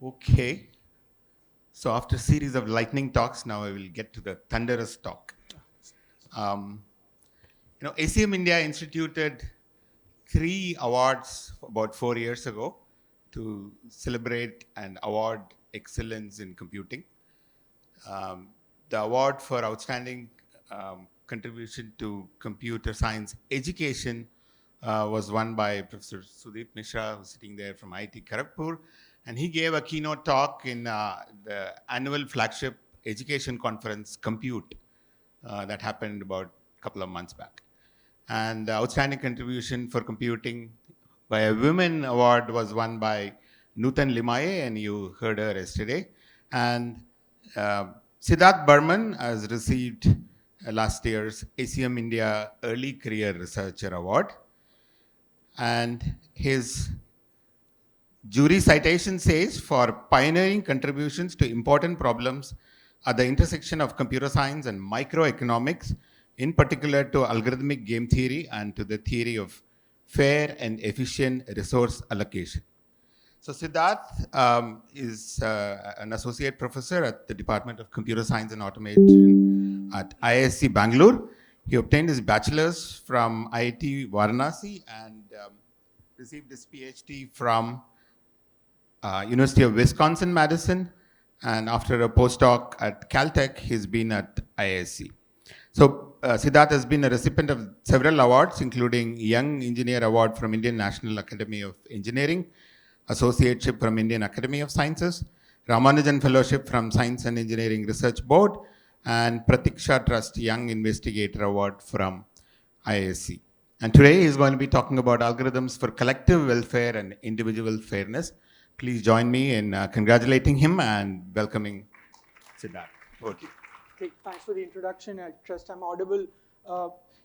Okay. So after a series of lightning talks, now I will get to the thunderous talk. ACM India instituted 3 awards about 4 years ago to celebrate and award excellence in computing. The award for outstanding contribution to computer science education was won by Professor Sudeep Mishra, who's sitting there from IIT Kharagpur. And he gave a keynote talk in the annual flagship education conference, Compute, that happened about a couple of months back. And the outstanding contribution for computing by a women award was won by Nutan Limaye, and you heard her yesterday. And Siddharth Barman has received last year's ACM India Early Career Researcher Award. And his jury citation says, for pioneering contributions to important problems at the intersection of computer science and microeconomics, in particular to algorithmic game theory and to the theory of fair and efficient resource allocation. So Siddharth is an associate professor at the Department of Computer Science and Automation at ISC Bangalore. He obtained his bachelor's from IIT Varanasi and received his PhD from University of Wisconsin-Madison. And after a postdoc at Caltech, he's been at ISC. So Siddharth has been a recipient of several awards, including Young Engineer Award from Indian National Academy of Engineering, Associateship from Indian Academy of Sciences, Ramanujan Fellowship from Science and Engineering Research Board, and Pratiksha Trust Young Investigator Award from ISC. And today he's going to be talking about algorithms for collective welfare and individual fairness. Please join me in congratulating him and welcoming Siddharth. Okay. Thanks for the introduction. I trust I'm audible.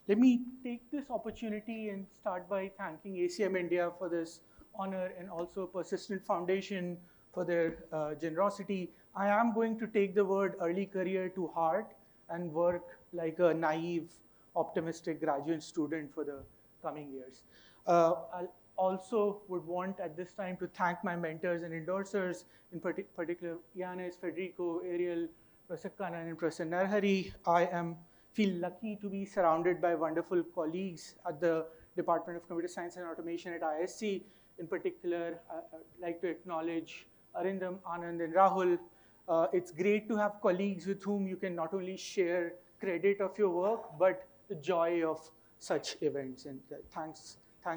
Let me take this opportunity and start by thanking ACM India for this honor and also Persistent Foundation for their generosity. I am going to take the word early career to heart and work like a naive, optimistic graduate student for the coming years. I also would want at this time to thank my mentors and endorsers, in particular Yanis, Federico, Ariel, Professor Kannan, and Professor Narhari. I feel lucky to be surrounded by wonderful colleagues at the Department of Computer Science and Automation at ISC. In particular, I'd like to acknowledge Arindam, Anand, and Rahul. It's great to have colleagues with whom you can not only share credit of your work, but the joy of such events. And thanks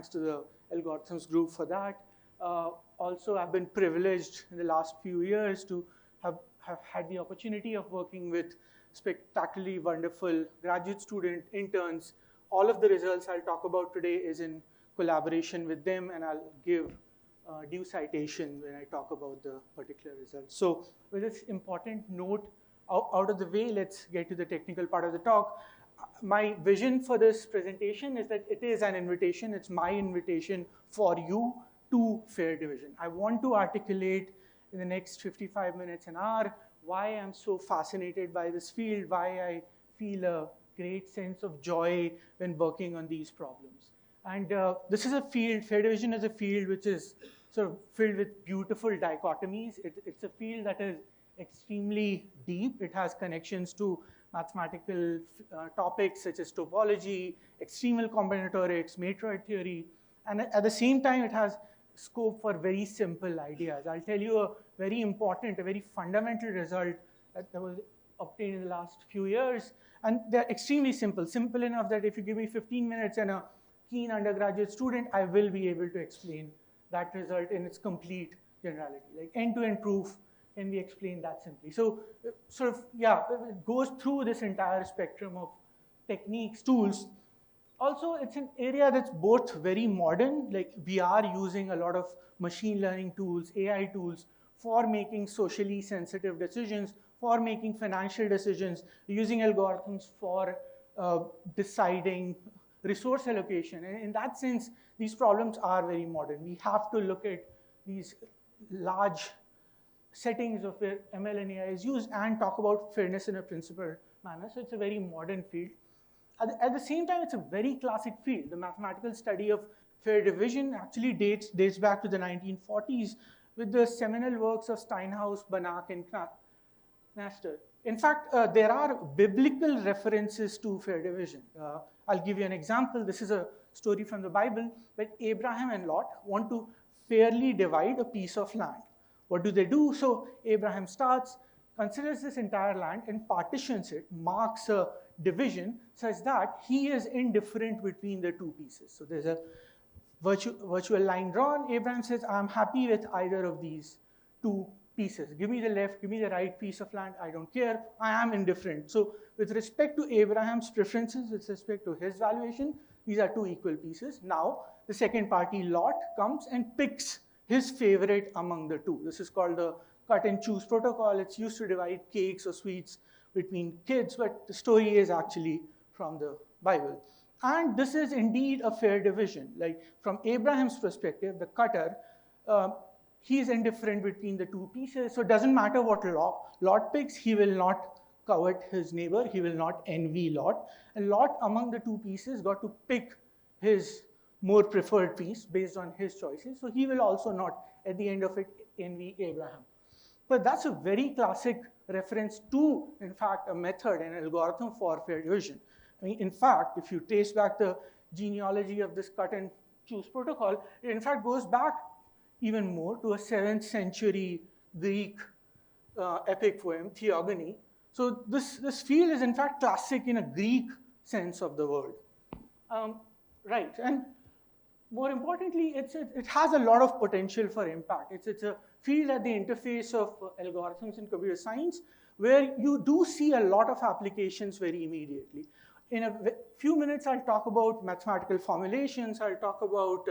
to the Algorithms group for that. Also, I've been privileged in the last few years to have had the opportunity of working with spectacularly wonderful graduate student interns. All of the results I'll talk about today is in collaboration with them, and I'll give due citation when I talk about the particular results. So with this important note out of the way, let's get to the technical part of the talk. My vision for this presentation is that it is an invitation. It's my invitation for you to fair division. I want to articulate in the next 55 minutes, an hour, why I'm so fascinated by this field, why I feel a great sense of joy when working on these problems. And this is a field, fair division is a field which is sort of filled with beautiful dichotomies. It's a field that is extremely deep. It has connections to mathematical topics such as topology, extremal combinatorics, matroid theory, and at the same time, it has scope for very simple ideas. I'll tell you a very important, a very fundamental result that was obtained in the last few years, and they're extremely simple enough that if you give me 15 minutes and a keen undergraduate student, I will be able to explain that result in its complete generality. Like end-to-end proof can be explained that simply. So sort of, yeah, it goes through this entire spectrum of techniques, tools. Also, it's an area that's both very modern, like we are using a lot of machine learning tools, AI tools for making socially sensitive decisions, for making financial decisions, using algorithms for deciding resource allocation. And in that sense, these problems are very modern. We have to look at these large settings of where ML and AI is used and talk about fairness in a principled manner. So it's a very modern field. At the same time, it's a very classic field. The mathematical study of fair division actually dates back to the 1940s, with the seminal works of Steinhaus, Banach, and Knaster. In fact, there are biblical references to fair division. I'll give you an example. This is a story from the Bible, that Abraham and Lot want to fairly divide a piece of land. What do? So Abraham considers this entire land and partitions it, marks a division such that he is indifferent between the two pieces. So there's a virtual line drawn. Abraham says, I'm happy with either of these two pieces. Give me the left, give me the right piece of land, I don't care, I am indifferent. So with respect to Abraham's preferences, with respect to his valuation, these are two equal pieces. Now, the second party, Lot, comes and picks his favorite among the two. This is called the cut and choose protocol. It's used to divide cakes or sweets between kids, but the story is actually from the Bible. And this is indeed a fair division. Like from Abraham's perspective, the cutter, he is indifferent between the two pieces. So it doesn't matter what Lot picks, he will not covet his neighbor, he will not envy Lot. And Lot, among the two pieces, got to pick his more preferred piece based on his choices. So he will also not, at the end of it, envy Abraham. But that's a very classic reference to, in fact, a method, an algorithm for fair division. I mean, in fact, if you trace back the genealogy of this cut and choose protocol, it in fact goes back even more to a 7th century Greek epic poem, Theogony. So this field is in fact classic in a Greek sense of the word. Right, and more importantly, it has a lot of potential for impact. It's a field at the interface of algorithms and computer science where you do see a lot of applications very immediately. In a few minutes, I'll talk about mathematical formulations, I'll talk about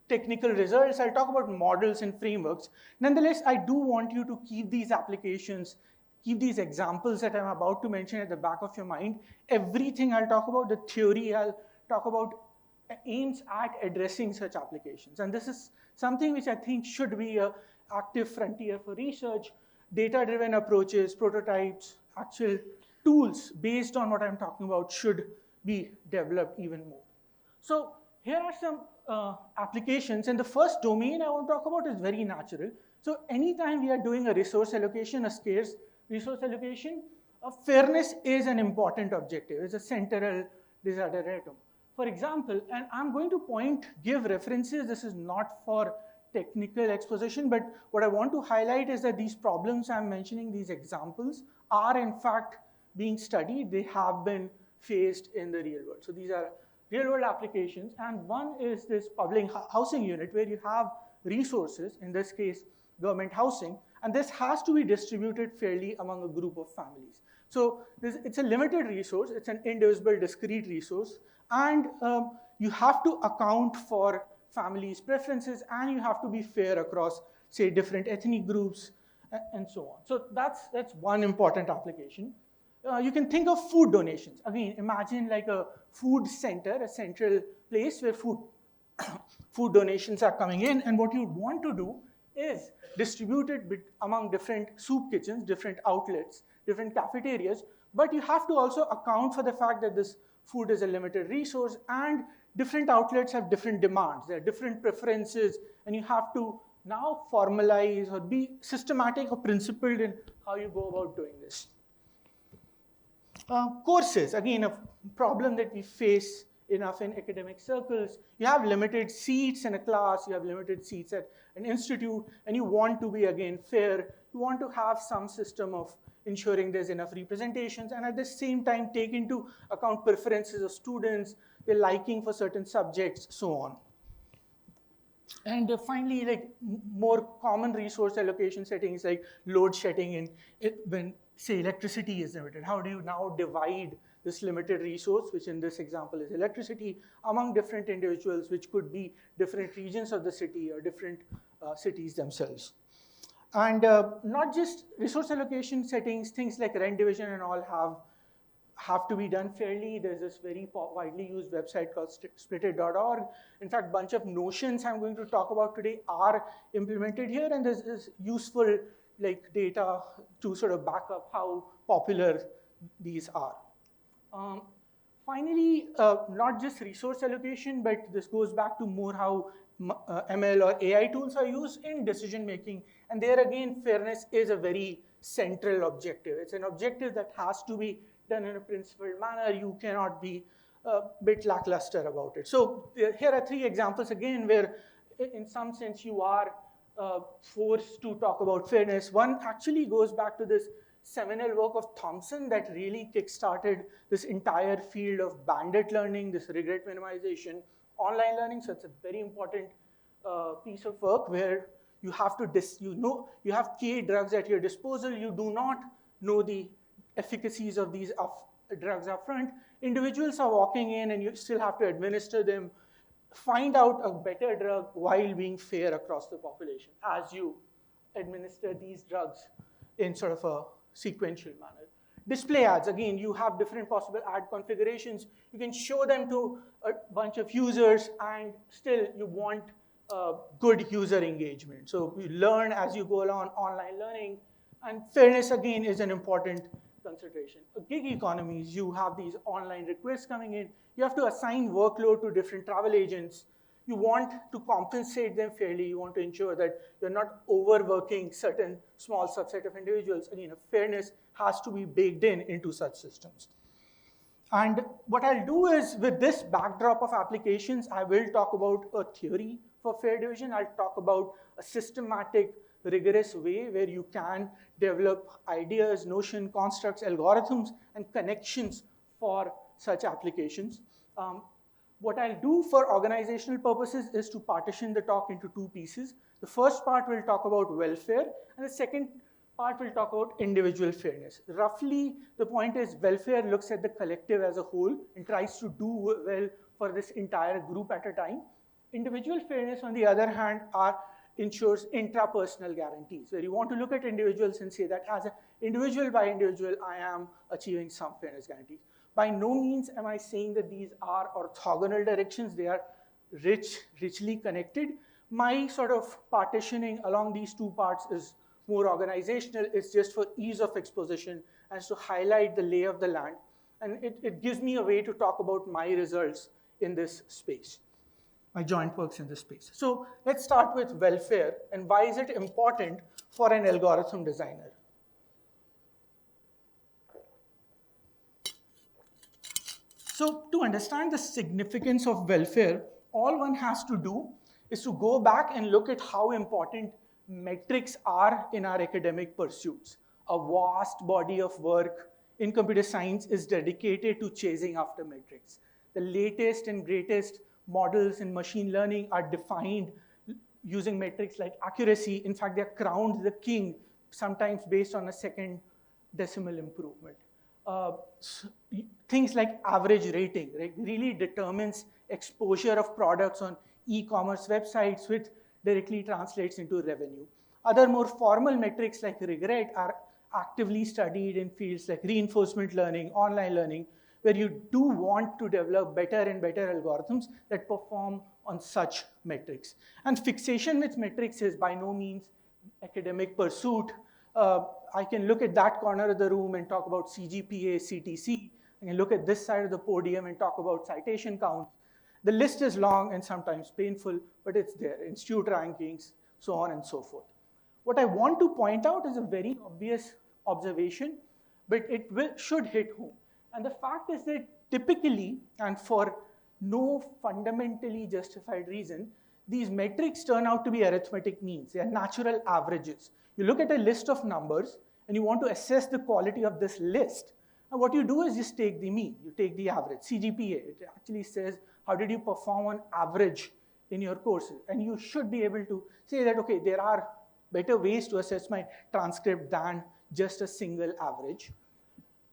technical results, I'll talk about models and frameworks. Nonetheless, I do want you to keep these applications, keep these examples that I'm about to mention at the back of your mind. Everything I'll talk about, the theory I'll talk about, aims at addressing such applications. And this is something which I think should be an active frontier for research. Data-driven approaches, prototypes, actual tools based on what I'm talking about should be developed even more. So here are some applications, and the first domain I want to talk about is very natural. So anytime we are doing a resource allocation, a scarce resource allocation, fairness is an important objective. It's a central desideratum. For example, and I'm going to give references. This is not for technical exposition, but what I want to highlight is that these problems I'm mentioning, these examples, are in fact being studied. They have been faced in the real world. So these are real world applications, and one is this public housing unit where you have resources, in this case, government housing, and this has to be distributed fairly among a group of families. So it's a limited resource, it's an indivisible discrete resource, and you have to account for families' preferences, and you have to be fair across, say, different ethnic groups, and so on. So that's one important application. You can think of food donations. Again, imagine like a food center, a central place where food donations are coming in, and what you want to do is distribute it among different soup kitchens, different outlets, different cafeterias, but you have to also account for the fact that this food is a limited resource, and different outlets have different demands, there are different preferences, and you have to now formalize or be systematic or principled in how you go about doing this. Courses, again, a problem that we face enough in academic circles. You have limited seats in a class, you have limited seats at an institute, and you want to be, again, fair. You want to have some system of ensuring there's enough representations, and at the same time take into account preferences of students, their liking for certain subjects, so on. And finally, like more common resource allocation settings like load shedding, and when, say, electricity is limited, how do you now divide this limited resource, which in this example is electricity, among different individuals, which could be different regions of the city or different cities themselves. And not just resource allocation settings, things like rent division and all have to be done fairly. There's this very widely used website called splitit.org. In fact, a bunch of notions I'm going to talk about today are implemented here, and there's this useful data to sort of back up how popular these are. Finally, not just resource allocation, but this goes back to more how ML or AI tools are used in decision making. And there again, fairness is a very central objective. It's an objective that has to be done in a principled manner. You cannot be a bit lackluster about it. So here are 3 examples again where in some sense you are forced to talk about fairness. One actually goes back to this seminal work of Thompson that really kickstarted this entire field of bandit learning, this regret minimization, online learning. So it's a very important piece of work where you have to, you have K drugs at your disposal. You do not know the efficacies of these drugs up front. Individuals are walking in and you still have to administer them, find out a better drug while being fair across the population as you administer these drugs in sort of a sequential manner. Display ads, again, you have different possible ad configurations. You can show them to a bunch of users and still you want good user engagement. So you learn as you go along, online learning, and fairness again is an important consideration. Gig economies, you have these online requests coming in. You have to assign workload to different travel agents. You want to compensate them fairly. You want to ensure that you're not overworking certain small subset of individuals. Again, fairness has to be baked into such systems. And what I'll do is, with this backdrop of applications, I will talk about a theory for fair division. I'll talk about a systematic, rigorous way where you can develop ideas, notion, constructs, algorithms, and connections for such applications. What I'll do for organizational purposes is to partition the talk into 2 pieces. The first part will talk about welfare, and the second part will talk about individual fairness. Roughly, the point is welfare looks at the collective as a whole and tries to do well for this entire group at a time. Individual fairness, on the other hand, ensures intrapersonal guarantees, where you want to look at individuals and say that as an individual by individual, I am achieving some fairness guarantees. By no means am I saying that these are orthogonal directions. They are richly connected. My sort of partitioning along these 2 parts is more organizational. It's just for ease of exposition and to highlight the lay of the land. And it gives me a way to talk about my results in this space, my joint works in this space. So let's start with welfare and why is it important for an algorithm designer? So to understand the significance of welfare, all one has to do is to go back and look at how important metrics are in our academic pursuits. A vast body of work in computer science is dedicated to chasing after metrics. The latest and greatest models in machine learning are defined using metrics like accuracy. In fact, they're crowned the king, sometimes based on a second decimal improvement. Things like average rating, right, really determines exposure of products on e-commerce websites, which directly translates into revenue. Other more formal metrics like regret are actively studied in fields like reinforcement learning, online learning, where you do want to develop better and better algorithms that perform on such metrics. And fixation with metrics is by no means academic pursuit. I can look at that corner of the room and talk about CGPA, CTC. I can look at this side of the podium and talk about citation counts. The list is long and sometimes painful, but it's there. Institute rankings, so on and so forth. What I want to point out is a very obvious observation, but it should hit home. And the fact is that typically, and for no fundamentally justified reason, these metrics turn out to be arithmetic means. They are natural averages. You look at a list of numbers, and you want to assess the quality of this list. And what you do is just take the mean. You take the average. CGPA, it actually says, how did you perform on average in your courses? And you should be able to say that, okay, there are better ways to assess my transcript than just a single average.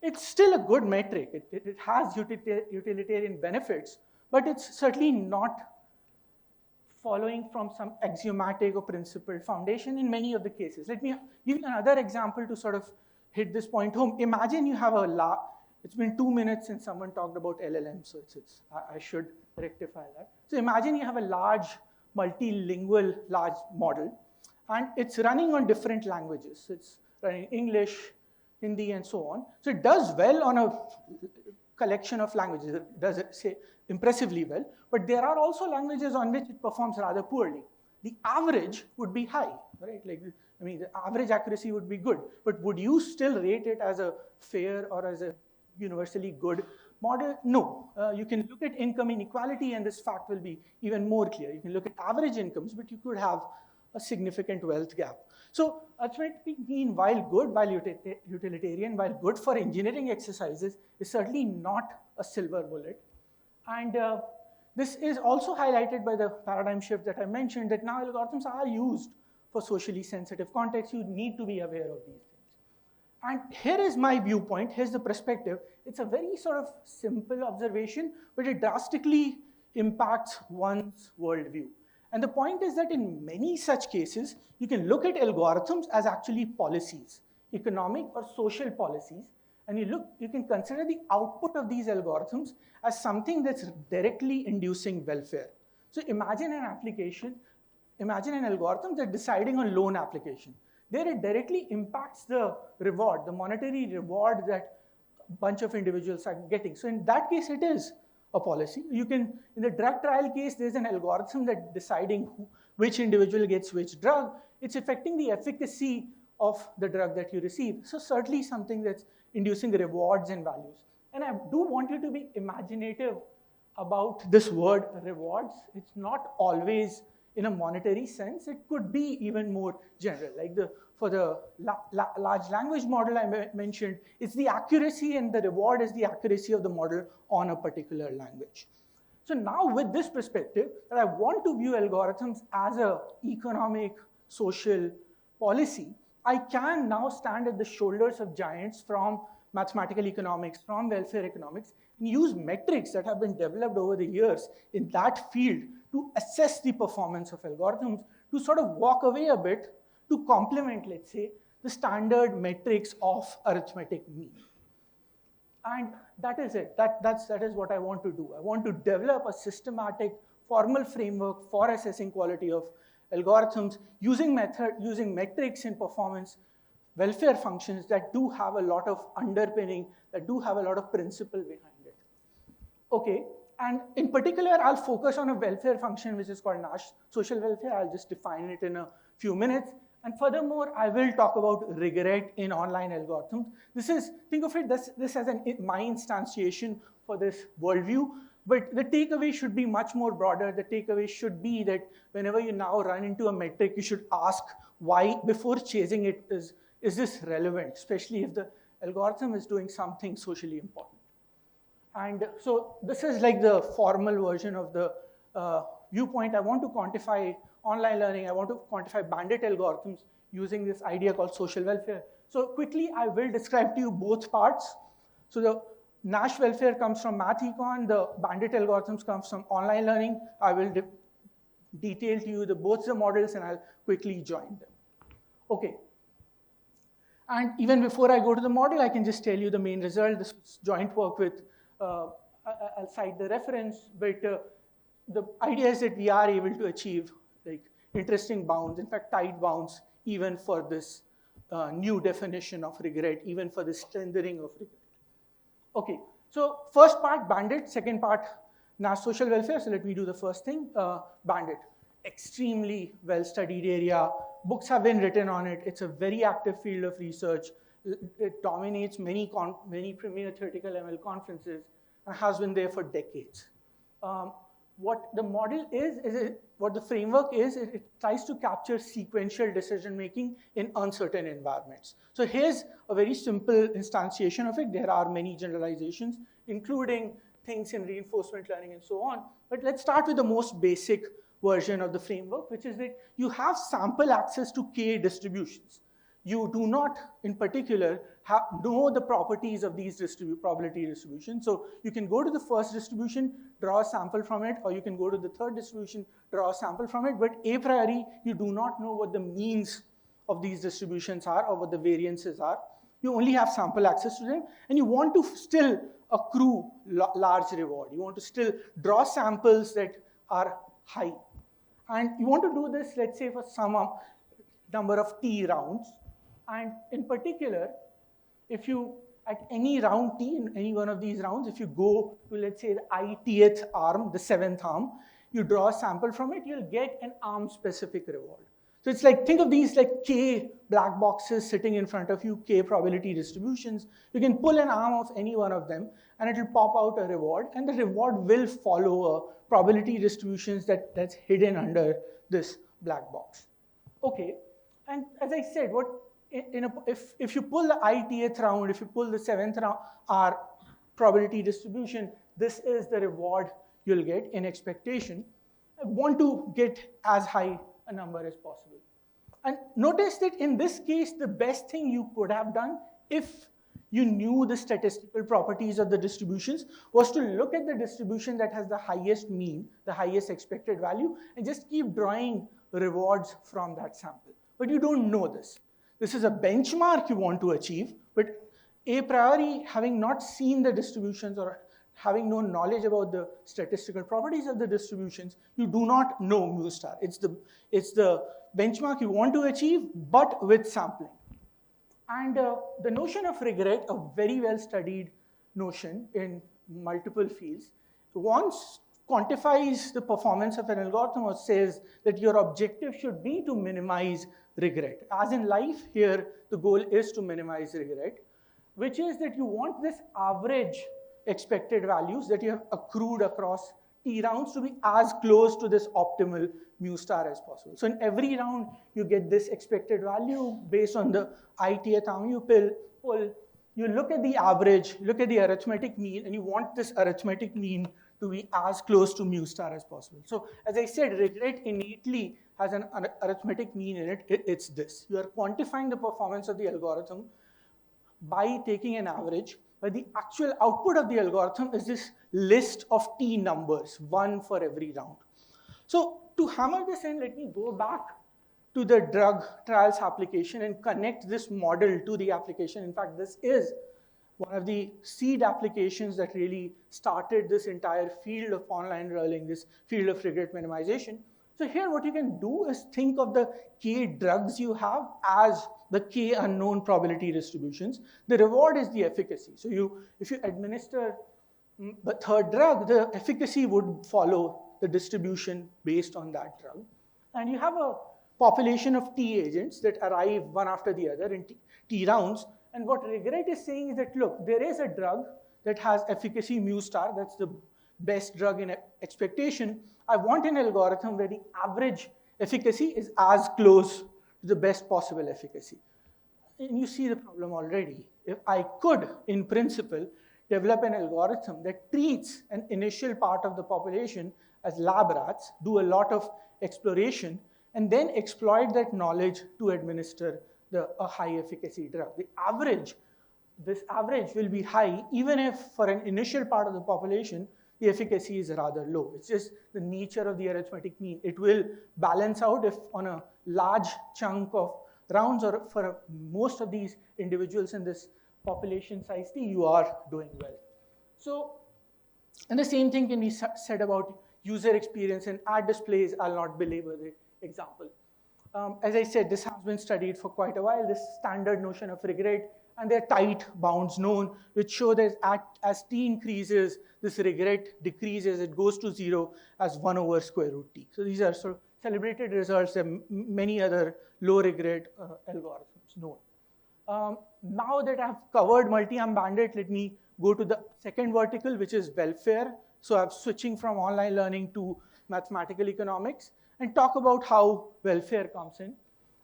It's still a good metric. It has utilitarian benefits, but it's certainly not following from some axiomatic or principled foundation in many of the cases. Let me give you another example to sort of hit this point home. Imagine you have it's been 2 minutes since someone talked about LLM, so I should rectify that. So imagine you have a large, multilingual large model, and it's running on different languages. It's running English, Hindi, and so on. So it does well on a collection of languages. It does it say impressively well, but there are also languages on which it performs rather poorly. The average would be high, right? Like, I mean, the average accuracy would be good, but would you still rate it as a fair or as a universally good model? No. You can look at income inequality, and this fact will be even more clear. You can look at average incomes, but you could have a significant wealth gap. So arithmetic mean, while good, while utilitarian, while good for engineering exercises, is certainly not a silver bullet. And this is also highlighted by the paradigm shift that I mentioned, that now algorithms are used for socially sensitive contexts. You need to be aware of these things. And here is my viewpoint, here's the perspective. It's a very sort of simple observation, but it drastically impacts one's worldview. And the point is that in many such cases, you can look at algorithms as actually policies, economic or social policies, and you can consider the output of these algorithms as something that's directly inducing welfare. So imagine an application, imagine an algorithm that's deciding on loan application. There it directly impacts the reward, the monetary reward that a bunch of individuals are getting. So in that case, it is a policy. You can, in the drug trial case, there's an algorithm that deciding which individual gets which drug. It's affecting the efficacy of the drug that you receive. So certainly something that's inducing rewards and values. And I do want you to be imaginative about this word rewards. It's not always in a monetary sense. It could be even more general. Like for the large language model I mentioned, it's the accuracy, and the reward is the accuracy of the model on a particular language. So now with this perspective, that I want to view algorithms as an economic, social policy, I can now stand at the shoulders of giants from mathematical economics, from welfare economics, and use metrics that have been developed over the years in that field to assess the performance of algorithms, to sort of walk away a bit, to complement, let's say, the standard metrics of arithmetic mean. And that is it. That is what I want to do. I want to develop a systematic, formal framework for assessing quality of algorithms using metrics in performance welfare functions that do have a lot of underpinning, that do have a lot of principle behind it. Okay, and in particular, I'll focus on a welfare function which is called Nash social welfare. I'll just define it in a few minutes. And furthermore, I will talk about regret in online algorithms. Think of it this as my instantiation for this worldview, but the takeaway should be much more broader. The takeaway should be that whenever you now run into a metric, you should ask why, before chasing it, is this relevant, especially if the algorithm is doing something socially important. And so this is like the formal version of the viewpoint. I want to quantify online learning. I want to quantify bandit algorithms using this idea called social welfare. So quickly, I will describe to you both parts. So the Nash welfare comes from math econ. The bandit algorithms comes from online learning. I will detail to you both the models, and I'll quickly join them. Okay. And even before I go to the model, I can just tell you the main result. This is joint work with, I'll cite the reference, but the idea is that we are able to achieve like interesting bounds, in fact, tight bounds, even for this new definition of regret, even for the strengthening of regret. Okay, so first part, bandit, second part, Nash social welfare. So let me do the first thing, bandit. Extremely well-studied area. Books have been written on it. It's a very active field of research. It dominates many premier theoretical ML conferences and has been there for decades. What the model what the framework is, it tries to capture sequential decision-making in uncertain environments. So here's a very simple instantiation of it. There are many generalizations, including things in reinforcement learning and so on. But let's start with the most basic version of the framework, which is that you have sample access to K distributions. You do not, in particular, know the properties of these probability distributions. So you can go to the first distribution, draw a sample from it, or you can go to the third distribution, draw a sample from it, but a priori, you do not know what the means of these distributions are or what the variances are. You only have sample access to them, and you want to still accrue large reward. You want to still draw samples that are high. And you want to do this, let's say, for some number of T rounds. And in particular, if you at any round t, in any one of these rounds, if you go to, let's say, the ith arm, the 7th arm, you draw a sample from it, you'll get an arm-specific reward. So it's like, think of these like k black boxes sitting in front of you, k probability distributions. You can pull an arm of any one of them, and it'll pop out a reward, and the reward will follow a probability distributions that's hidden under this black box. Okay, and as I said, if you pull the ith round, if you pull the 7th round R probability distribution, this is the reward you'll get in expectation. I want to get as high a number as possible. And notice that in this case, the best thing you could have done if you knew the statistical properties of the distributions was to look at the distribution that has the highest mean, the highest expected value, and just keep drawing rewards from that sample. But you don't know this. This is a benchmark you want to achieve, but a priori, having not seen the distributions or having no knowledge about the statistical properties of the distributions, you do not know mu star. It's the benchmark you want to achieve, but with sampling. And the notion of regret, a very well studied notion in multiple fields, once quantifies the performance of an algorithm or says that your objective should be to minimize regret. As in life, here the goal is to minimize regret, which is that you want this average expected values that you have accrued across t rounds to be as close to this optimal mu star as possible. So in every round, you get this expected value based on the ith arm you pull. You look at the average, look at the arithmetic mean, and you want this arithmetic mean to be as close to mu star as possible. So as I said, regret innately has an arithmetic mean in it. It's this. You are quantifying the performance of the algorithm by taking an average, but the actual output of the algorithm is this list of t numbers, one for every round. So to hammer this in, let me go back to the drug trials application and connect this model to the application. In fact, this is one of the seed applications that really started this entire field of online enrolling, this field of regret minimization. So here what you can do is think of the k drugs you have as the k unknown probability distributions. The reward is the efficacy. So if you administer the third drug, the efficacy would follow the distribution based on that drug. And you have a population of T agents that arrive one after the other in T rounds. And what regret is saying is that, look, there is a drug that has efficacy mu star, that's the best drug in expectation. I want an algorithm where the average efficacy is as close to the best possible efficacy. And you see the problem already. If I could, in principle, develop an algorithm that treats an initial part of the population as lab rats, do a lot of exploration, and then exploit that knowledge to administer a high efficacy drug. This average will be high even if for an initial part of the population, the efficacy is rather low. It's just the nature of the arithmetic mean. It will balance out if on a large chunk of rounds or for most of these individuals in this population size T, you are doing well. So, and the same thing can be said about user experience and ad displays. I'll not belabor the example. As I said, this has been studied for quite a while, this standard notion of regret, and there are tight bounds known which show that as t increases, this regret decreases, it goes to 0 as 1 over square root t. So these are sort of celebrated results. There are many other low regret algorithms known. Now that I've covered multi-arm bandit, let me go to the second vertical, which is welfare. So I'm switching from online learning to mathematical economics and talk about how welfare comes in.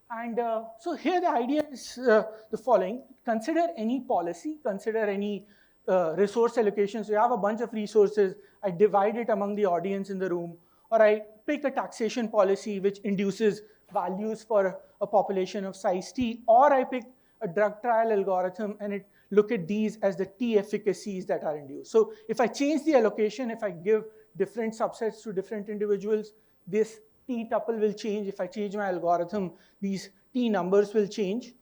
And so here the idea is the following. Consider any policy, consider any resource allocation. So you have a bunch of resources, I divide it among the audience in the room, or I pick a taxation policy which induces values for a population of size T, or I pick a drug trial algorithm and look at these as the T efficacies that are induced. So if I change the allocation, if I give different subsets to different individuals, this T tuple will change. If I change my algorithm, these T numbers will change.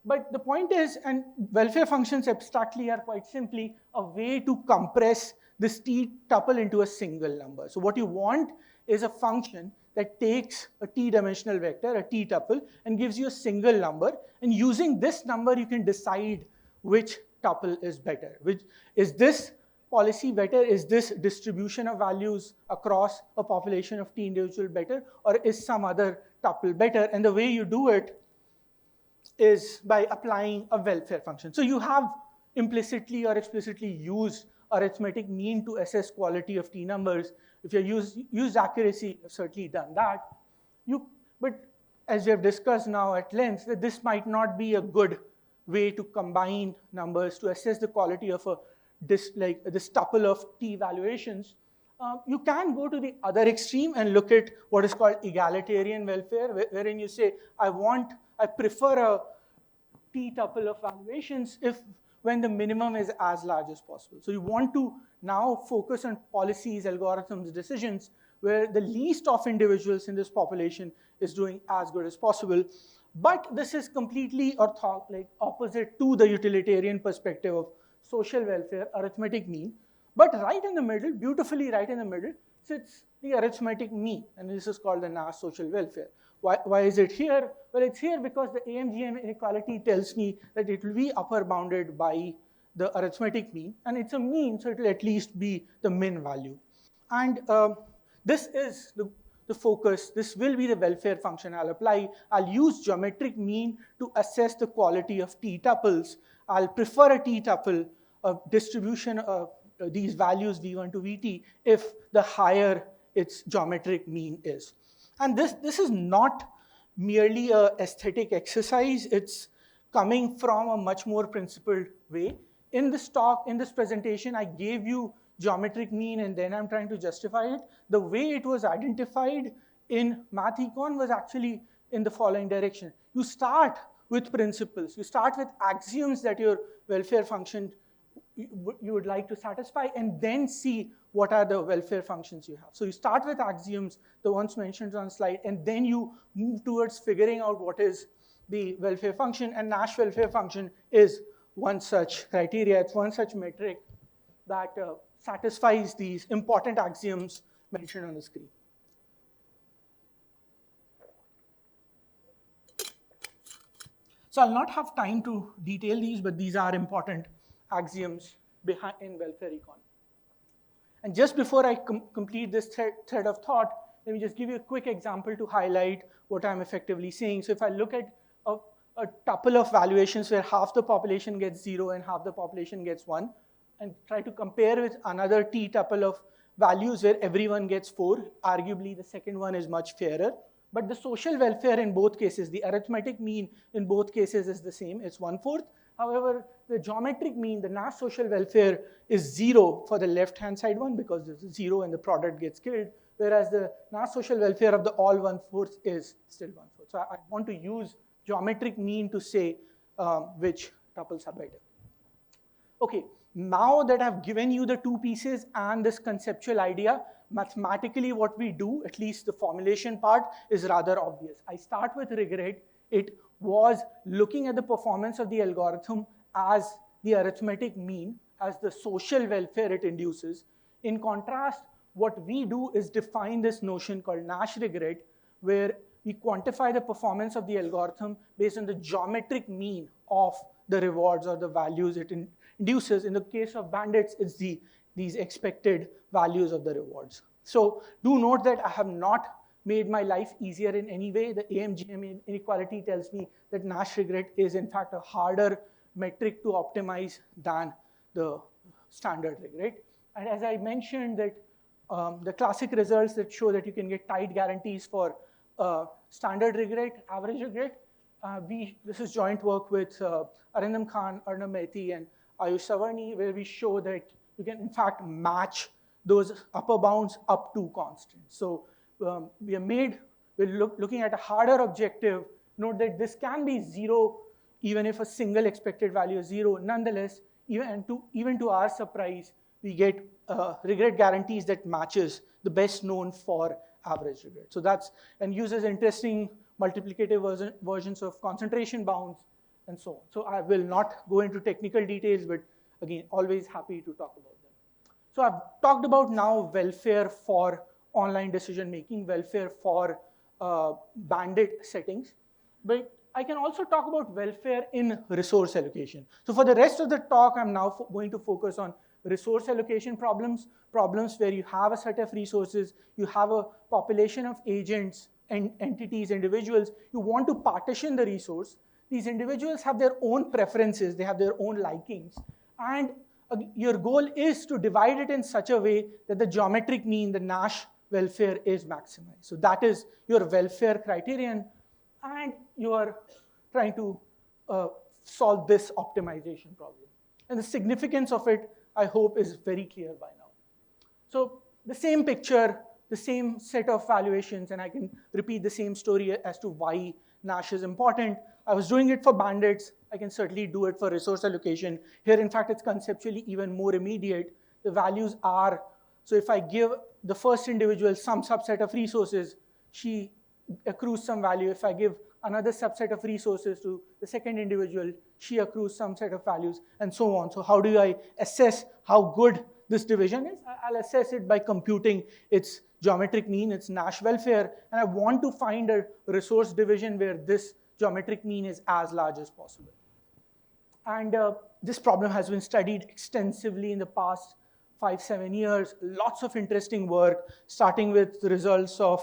But the point is, and welfare functions abstractly are quite simply a way to compress this T tuple into a single number. So what you want is a function that takes a T-dimensional vector, a T tuple, and gives you a single number. And using this number, you can decide which tuple is better. Which is this policy better? Is this distribution of values across a population of T individual better, or is some other tuple better? And the way you do it is by applying a welfare function. So you have implicitly or explicitly used arithmetic mean to assess quality of T numbers. If you use accuracy, you've certainly done that. But as we have discussed now at length, that this might not be a good way to combine numbers to assess the quality of this tuple of T valuations. You can go to the other extreme and look at what is called egalitarian welfare, wherein you say, I prefer a T tuple of valuations when the minimum is as large as possible. So you want to now focus on policies, algorithms, decisions, where the least of individuals in this population is doing as good as possible. But this is completely opposite to the utilitarian perspective of social welfare, arithmetic mean. But right in the middle, beautifully right in the middle, sits the arithmetic mean, and this is called the Nash social welfare. Why is it here? Well, it's here because the AMGM inequality tells me that it will be upper bounded by the arithmetic mean, and it's a mean, so it will at least be the min value. And this is the focus. This will be the welfare function I'll apply. I'll use geometric mean to assess the quality of T tuples. I'll prefer a T tuple, a distribution of these values V1 to Vt, if the higher its geometric mean is. And this is not merely an aesthetic exercise. It's coming from a much more principled way. In this talk, in this presentation, I gave you geometric mean, and then I'm trying to justify it. The way it was identified in Math Econ was actually in the following direction. You start with principles. You start with axioms that your welfare function you would like to satisfy, and then see what are the welfare functions you have. So you start with axioms, the ones mentioned on the slide, and then you move towards figuring out what is the welfare function, and Nash welfare function is one such criteria. It's one such metric that satisfies these important axioms mentioned on the screen. So I'll not have time to detail these, but these are important axioms in welfare econ. And just before I complete this thread of thought, let me just give you a quick example to highlight what I'm effectively saying. So if I look at a tuple of valuations where half the population gets 0 and half the population gets 1, and try to compare with another T tuple of values where everyone gets 4, arguably the second one is much fairer. But the social welfare in both cases, the arithmetic mean in both cases is the same, it's 1/4. However, the geometric mean, the Nash social welfare, is 0 for the left-hand side one because there's a 0 and the product gets killed, whereas the Nash social welfare of the all 1/4 is still 1/4. So I want to use geometric mean to say which tuples are better. Okay, now that I've given you the two pieces and this conceptual idea, mathematically what we do, at least the formulation part, is rather obvious. I start with regret. It was looking at the performance of the algorithm as the arithmetic mean, as the social welfare it induces. In contrast, what we do is define this notion called Nash regret, where we quantify the performance of the algorithm based on the geometric mean of the rewards or the values it induces. In the case of bandits, it's these expected values of the rewards. So do note that I have not made my life easier in any way. The AMGM inequality tells me that Nash regret is in fact a harder metric to optimize than the standard regret. And as I mentioned, that the classic results that show that you can get tight guarantees for standard regret, average regret. This is joint work with Arindam Khan, Arnab Mehti, and Ayush Savarni, where we show that you can in fact match those upper bounds up to constants. So we're looking at a harder objective. Note that this can be 0 even if a single expected value is 0. Nonetheless, even to our surprise, we get regret guarantees that matches the best known for average regret. So and uses interesting multiplicative versions of concentration bounds and so on. So I will not go into technical details, but again, always happy to talk about them. So I've talked about now welfare for online decision making, welfare for bandit settings, but I can also talk about welfare in resource allocation. So for the rest of the talk, I'm now going to focus on resource allocation problems where you have a set of resources, you have a population of agents and entities, individuals, you want to partition the resource. These individuals have their own preferences, they have their own likings, and your goal is to divide it in such a way that the geometric mean, the Nash welfare, is maximized. So that is your welfare criterion, and you are trying to solve this optimization problem. And the significance of it, I hope, is very clear by now. So the same picture, the same set of valuations, and I can repeat the same story as to why Nash is important. I was doing it for bandits. I can certainly do it for resource allocation. Here, in fact, it's conceptually even more immediate. The values are, so if I give the first individual some subset of resources, she accrues some value. If I give another subset of resources to the second individual, she accrues some set of values, and so on. So how do I assess how good this division is? I'll assess it by computing its geometric mean, its Nash welfare, and I want to find a resource division where this geometric mean is as large as possible. And this problem has been studied extensively in the past 5-7 years. Lots of interesting work, starting with the results of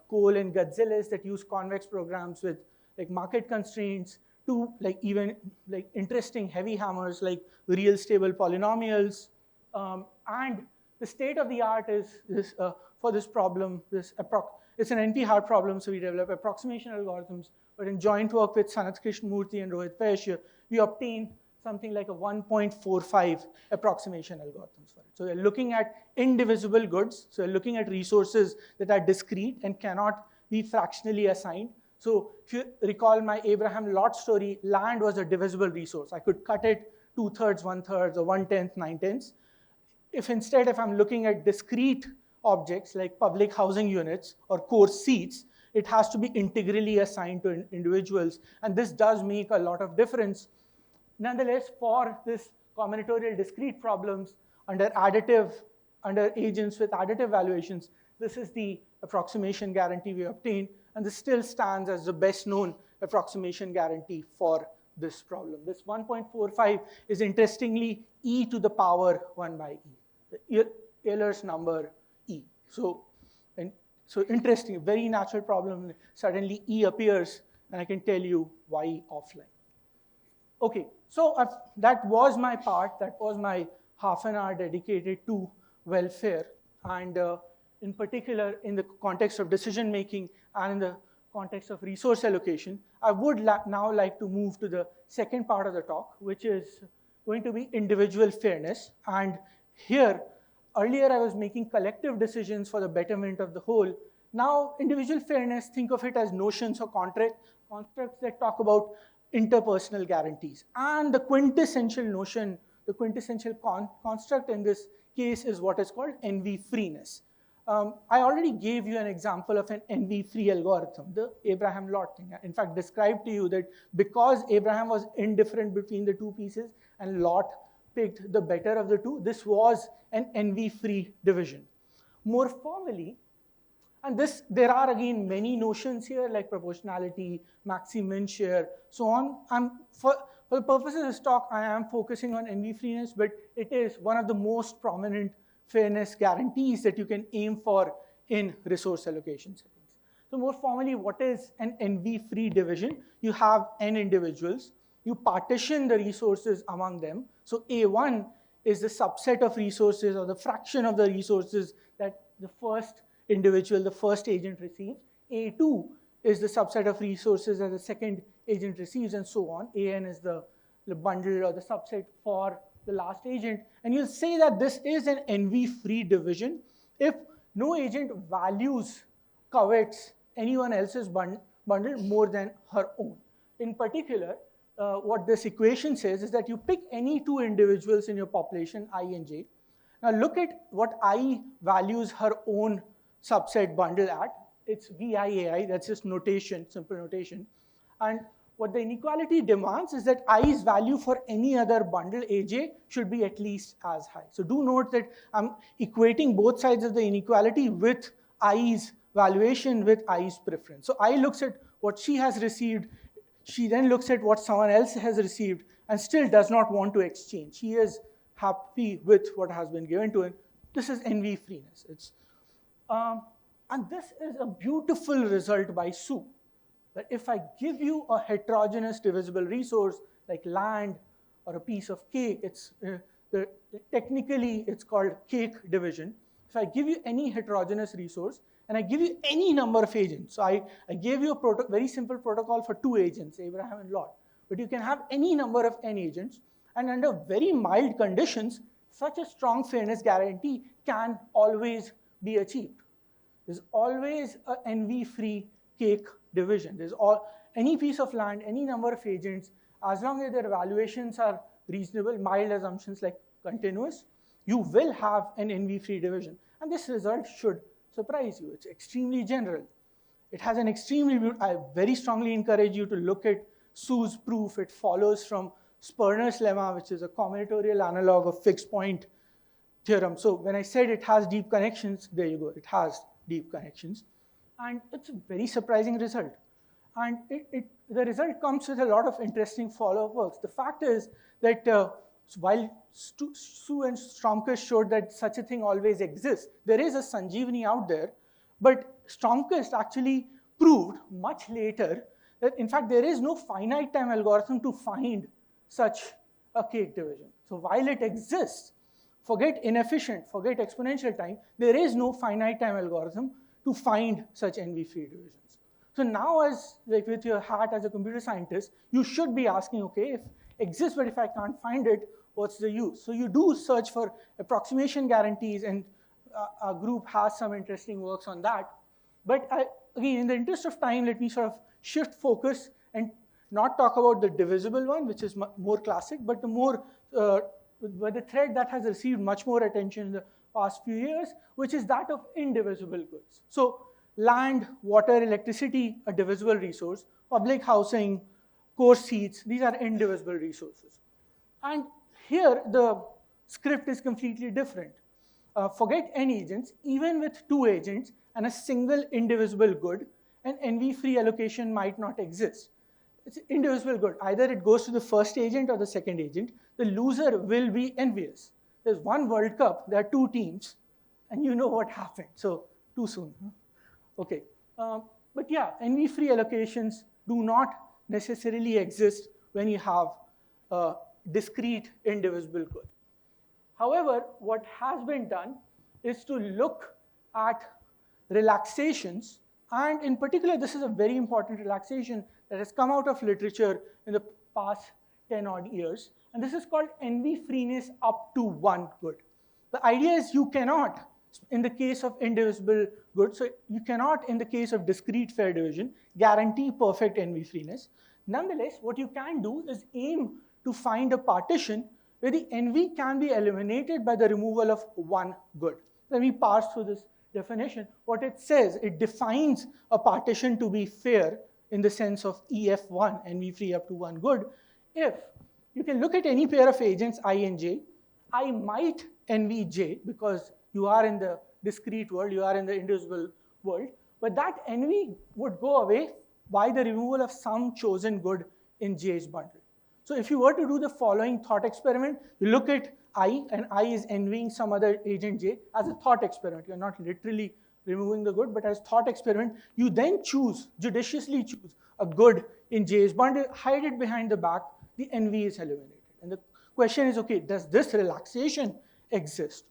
Cole and Gatzelis that use convex programs with like market constraints, to like even like interesting heavy hammers like real stable polynomials. And the state of the art is this, for this problem, it's an NP-hard problem, so we develop approximation algorithms. But in joint work with Sanat Krishnamurthy and Rohit Vaishya, we obtain something like a 1.45 approximation algorithms for it. So we're looking at indivisible goods. So we're looking at resources that are discrete and cannot be fractionally assigned. So if you recall my Abraham Lot story, land was a divisible resource. I could cut it 2/3, 1/3, or 1/10, 9/10. If I'm looking at discrete objects like public housing units or course seats, it has to be integrally assigned to individuals. And this does make a lot of difference. Nonetheless, for this combinatorial discrete problems under agents with additive valuations, this is the approximation guarantee we obtained. And this still stands as the best known approximation guarantee for this problem. This 1.45 is interestingly e to the power 1 by e, the Euler's number e. So interesting, very natural problem. Suddenly e appears, and I can tell you why offline. Okay, so that was my part. That was my half an hour dedicated to welfare. And in particular, in the context of decision making and in the context of resource allocation, I would now like to move to the second part of the talk, which is going to be individual fairness. And here, earlier I was making collective decisions for the betterment of the whole. Now, individual fairness, think of it as notions or constructs that talk about interpersonal guarantees. And the quintessential notion, the quintessential construct in this case is what is called NV-freeness. I already gave you an example of an NV-free algorithm, the Abraham Lot thing. In fact, described to you that because Abraham was indifferent between the two pieces and Lot picked the better of the two, this was an NV-free division. More formally, and there are again many notions here like proportionality, maxi-min share, so on. For the purpose of this talk, I am focusing on NV-freeness, but it is one of the most prominent fairness guarantees that you can aim for in resource allocation settings. So more formally, what is an NV-free division? You have n individuals. You partition the resources among them. So A1 is the subset of resources or the fraction of the resources that the first individual, the first agent receives. A2 is the subset of resources that the second agent receives, and so on. An is the bundle or the subset for the last agent. And you'll say that this is an NV-free division if no agent covets anyone else's bundle more than her own. In particular, what this equation says is that you pick any two individuals in your population, I and J. Now look at what I values her own subset bundle at. It's VIAI, that's just notation, simple notation. And what the inequality demands is that I's value for any other bundle AJ should be at least as high. So do note that I'm equating both sides of the inequality with I's valuation with I's preference. So I looks at what she has received. She then looks at what someone else has received and still does not want to exchange. She is happy with what has been given to her. This is envy freeness. And this is a beautiful result by Su. That if I give you a heterogeneous divisible resource like land or a piece of cake, technically it's called cake division. If I give you any heterogeneous resource and I give you any number of agents, so I gave you a very simple protocol for 2 agents, Abraham and Lot, but you can have any number of n agents, and under very mild conditions, such a strong fairness guarantee can always be achieved. There's always an envy-free cake division. There's any piece of land, any number of agents, as long as their valuations are reasonable, mild assumptions like continuous, you will have an envy-free division. And this result should surprise you. It's extremely general. It has an I very strongly encourage you to look at Su's proof. It follows from Sperner's lemma, which is a combinatorial analog of fixed point theorem. So when I said it has deep connections, there you go, it has deep connections. And it's a very surprising result. And the result comes with a lot of interesting follow-up works. The fact is that while Su and Stromquist showed that such a thing always exists, there is a Sanjeevani out there, but Stromquist actually proved much later that in fact there is no finite time algorithm to find such a cake division. So while it exists, forget inefficient, forget exponential time, there is no finite time algorithm to find such envy-free divisions. So now, as like with your hat as a computer scientist, you should be asking, okay, if exists, but if I can't find it, what's the use? So you do search for approximation guarantees, and our group has some interesting works on that. But again, in the interest of time, let me sort of shift focus and not talk about the divisible one, which is more classic, but the thread that has received much more attention in the past few years, which is that of indivisible goods. So land, water, electricity, a divisible resource, public housing, course seats, these are indivisible resources. And here, the script is completely different. Forget n agents, even with 2 agents and a single indivisible good, an envy-free allocation might not exist. It's indivisible good. Either it goes to the first agent or the second agent. The loser will be envious. There's one World Cup, there are 2 teams, and you know what happened. So too soon. Huh? Okay. But yeah, envy-free allocations do not necessarily exist when you have a discrete indivisible good. However, what has been done is to look at relaxations, and in particular, this is a very important relaxation that has come out of literature in the past 10 odd years, and this is called envy-freeness up to 1 good. The idea is you cannot, in the case of indivisible goods, so you cannot, in the case of discrete fair division, guarantee perfect envy-freeness. Nonetheless, what you can do is aim to find a partition where the envy can be eliminated by the removal of 1 good. Let me parse through this definition. What it says, it defines a partition to be fair in the sense of EF1, envy-free up to 1 good, if you can look at any pair of agents I and j, I might envy j because you are in the discrete world, you are in the indivisible world, but that envy would go away by the removal of some chosen good in j's bundle. So if you were to do the following thought experiment, you look at I, and I is envying some other agent j as a thought experiment. You're not literally removing the good, but as thought experiment, you then judiciously choose a good in j's bundle, hide it behind the back, the envy is eliminated. And the question is, okay, does this relaxation exist?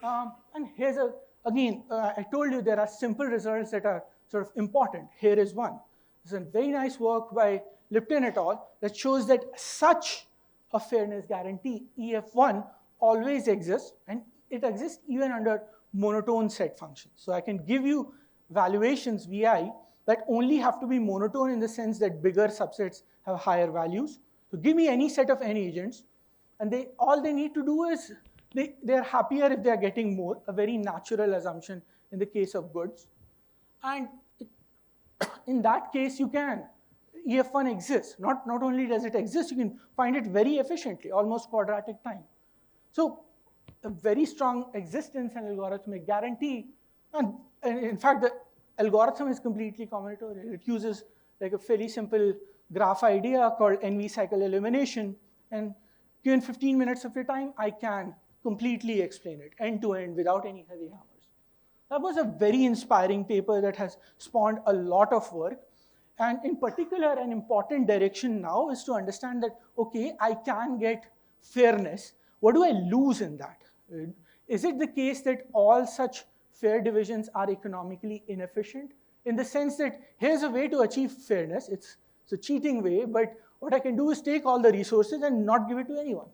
And here's again, I told you there are simple results that are sort of important. Here is one. This is a very nice work by Lipton et al. That shows that such a fairness guarantee, EF1, always exists, and it exists even under monotone set functions. So I can give you valuations, VI, that only have to be monotone in the sense that bigger subsets have higher values. So give me any set of n agents, and all they need to do is, they're happier if they're getting more, a very natural assumption in the case of goods. And in that case, you can. EF1 exists. Not only does it exist, you can find it very efficiently, almost quadratic time. So a very strong existence and algorithmic guarantee, and in fact, the algorithm is completely combinatorial. It uses like a fairly simple graph idea called NV cycle elimination, and given 15 minutes of your time, I can completely explain it end to end without any heavy hammers. That was a very inspiring paper that has spawned a lot of work. And in particular, an important direction now is to understand that, okay, I can get fairness. What do I lose in that? Is it the case that all such fair divisions are economically inefficient? In the sense that here's a way to achieve fairness. It's a cheating way, but what I can do is take all the resources and not give it to anyone.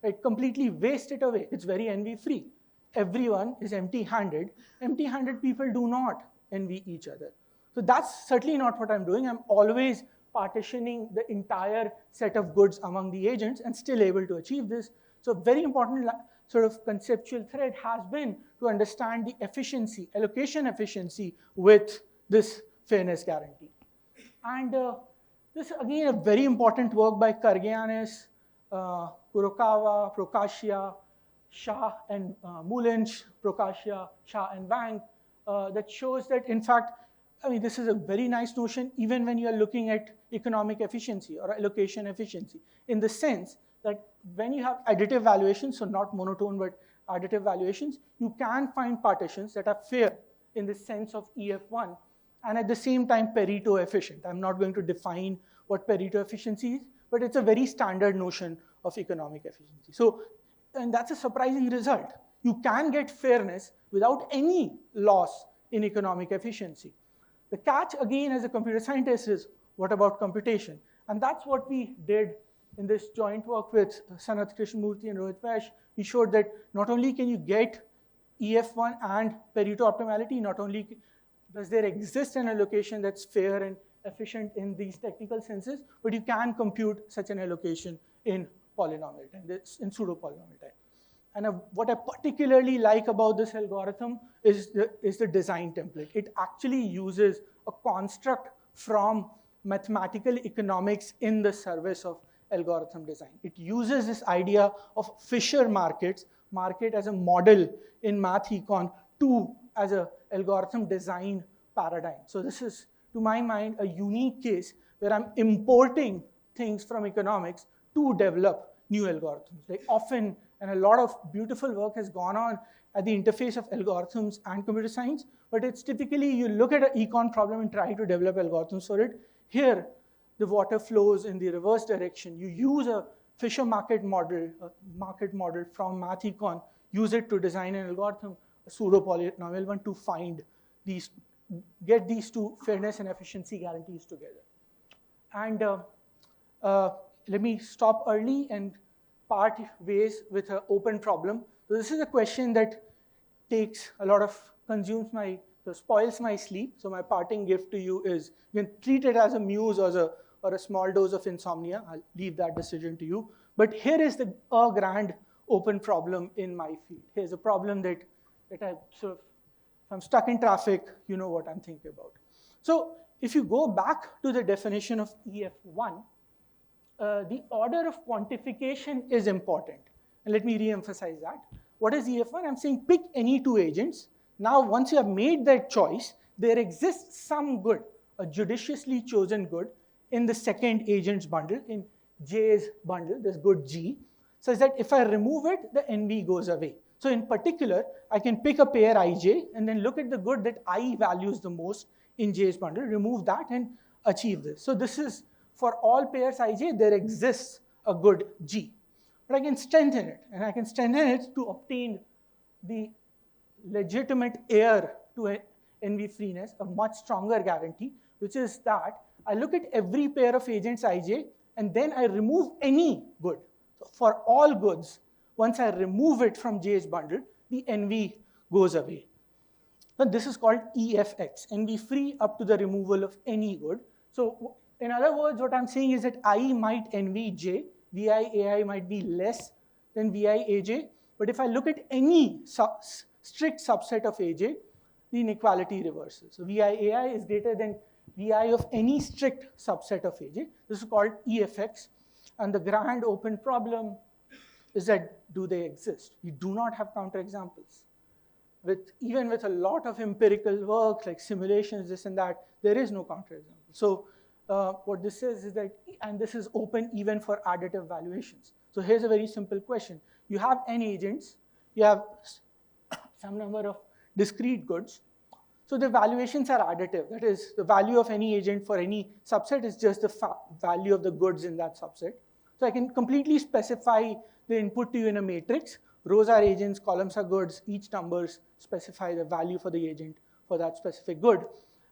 Right? Completely waste it away. It's very envy-free. Everyone is empty-handed. Empty-handed people do not envy each other. So that's certainly not what I'm doing. I'm always partitioning the entire set of goods among the agents and still able to achieve this. So very important sort of conceptual thread has been to understand the efficiency, allocation efficiency with this fairness guarantee. And this, again, a very important work by Kargianis, Kurokawa, Procaccia, Shah and Mulinch, Procaccia, Shah and Wang, that shows that, in fact, I mean, this is a very nice notion even when you're looking at economic efficiency or allocation efficiency, in the sense that when you have additive valuations, so not monotone but additive valuations, you can find partitions that are fair in the sense of EF1 and at the same time Pareto efficient. I'm not going to define what Pareto efficiency is, but it's a very standard notion of economic efficiency. So, and that's a surprising result. You can get fairness without any loss in economic efficiency. The catch, again, as a computer scientist is, what about computation? And that's what we did in this joint work with Sanath Krishnamurthy and Rohit Vaish. We showed that not only can you get EF1 and Pareto optimality, not only does there exist an allocation that's fair and efficient in these technical senses, but you can compute such an allocation in polynomial time, in pseudo-polynomial time. And what I particularly like about this algorithm is the design template. It actually uses a construct from mathematical economics in the service of algorithm design. It uses this idea of Fisher market as a model in math econ 2 as an algorithm design paradigm. So this is, to my mind, a unique case where I'm importing things from economics to develop new algorithms. Like often, and a lot of beautiful work has gone on at the interface of algorithms and computer science, but it's typically you look at an econ problem and try to develop algorithms for it. Here, the water flows in the reverse direction. You use a Fisher market model from math econ, use it to design an algorithm, a pseudo-polynomial one, to find these, get these two fairness and efficiency guarantees together. And let me stop early and part ways with an open problem. So this is a question that takes a lot of, spoils my sleep. So my parting gift to you is, you can treat it as a muse or a small dose of insomnia. I'll leave that decision to you. But here is a grand open problem in my field. Here's a problem that I sort of, if I'm stuck in traffic, you know what I'm thinking about. So if you go back to the definition of EF1, the order of quantification is important. And let me re-emphasize that. What is EF1? I'm saying pick any two agents. Now, once you have made that choice, there exists some good, a judiciously chosen good, in the second agent's bundle, in J's bundle, this good G, such that if I remove it, the NV goes away. So in particular, I can pick a pair ij and then look at the good that I values the most in J's bundle, remove that and achieve this. So this is, for all pairs ij, there exists a good G. But I can strengthen it, and I can strengthen it to obtain the legitimate heir to NV freeness, a much stronger guarantee, which is that I look at every pair of agents ij, and then I remove any good. So for all goods, once I remove it from J's bundle, the NV goes away. So this is called EFX, NV free up to the removal of any good. So in other words, what I'm saying is that I might envy J, Vi AI might be less than Vi AJ, but if I look at any strict subset of AJ, the inequality reverses. So Vi AI is greater than Vi of any strict subset of AJ. This is called EFX. And the grand open problem is that, do they exist? We do not have counterexamples. Even with a lot of empirical work, like simulations, this and that, there is no counterexample. So what this says is that, and this is open even for additive valuations. So here's a very simple question. You have n agents, you have some number of discrete goods. So the valuations are additive. That is, the value of any agent for any subset is just the value of the goods in that subset. So I can completely specify the input to you in a matrix. Rows are agents, columns are goods. Each numbers specify the value for the agent for that specific good.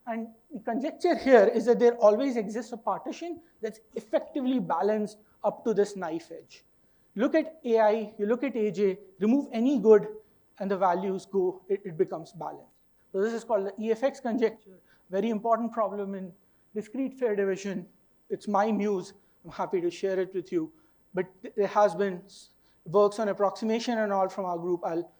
And the conjecture here is that there always exists a partition that's effectively balanced up to this knife edge. Look at AI, you look at AJ, remove any good, and the values go, it becomes balanced. So this is called the EFX conjecture, very important problem in discrete fair division. It's my muse, I'm happy to share it with you. But there has been works on approximation and all from our group. I'll